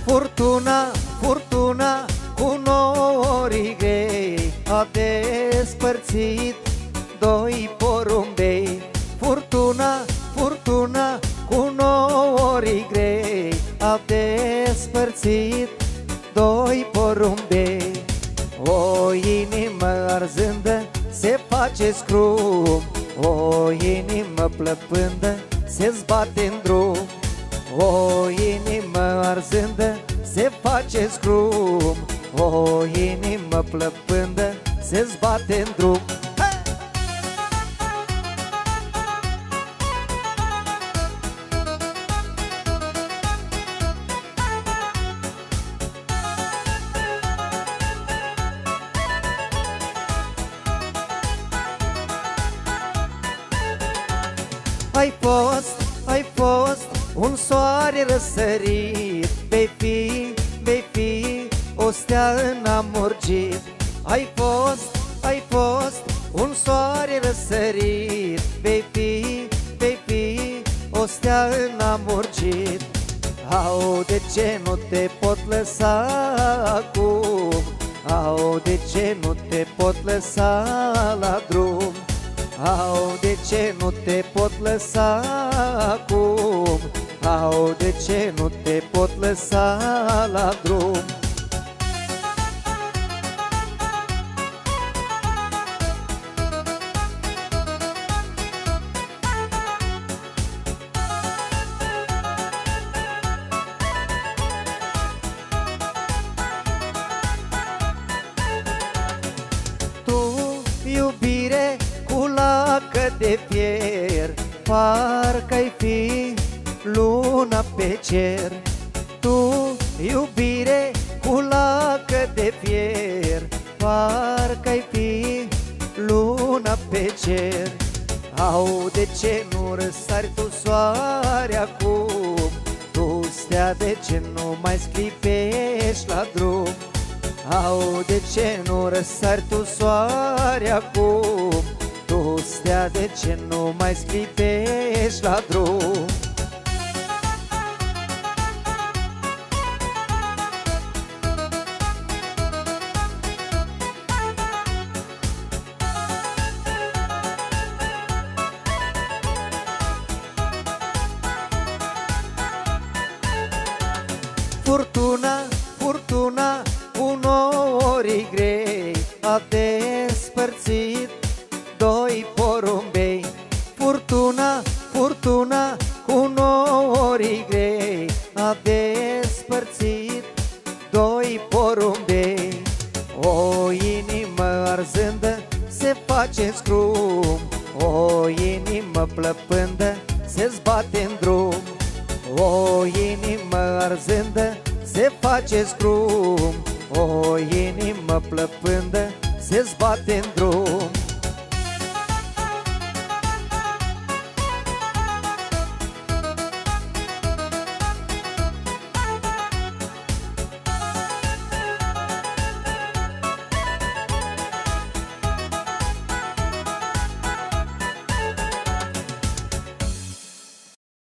Furtuna, furtuna, cu nori grei a despărțit doi porumbei. Furtuna, furtuna, cu nori grei a despărțit doi porumbei. O inimă arzândă se face scrum, o inimă plăpândă se zbate în drum. O inimă arzândă se face scrum, o inimă plăpândă se zbate în drum. Ai fost un soare răsărit, vei fi o stea înamurgit. Ai fost un soare răsărit, vei fi o stea înamurgit. Au, de ce nu te pot lăsa acum? Au, de ce nu te pot lăsa la drum? Au, de ce nu te pot lăsa acum? Au, de ce nu te pot lăsa la drum? Tu, iubire, cu lacă de fier, parcă-ai fi luna pe cer. Tu, iubire, cu lacă de fier, parcă-ai fi luna pe cer. Au, de ce nu răsari tu soare acum? Tu, stea, de ce nu mai sclipești la drum? Au, de ce nu răsari tu soare acum? Tu, stea, de ce nu mai sclipești la drum? Furtuna, furtuna, cu nori grei a despărțit doi porumbei. Furtuna, furtuna, cu nori grei a despărțit doi porumbei. O inimă arzândă se face scrum, o inimă plăpândă se zbate în drum. O inimă arzândă se face scrum, o inimă plăpândă se zbate în drum.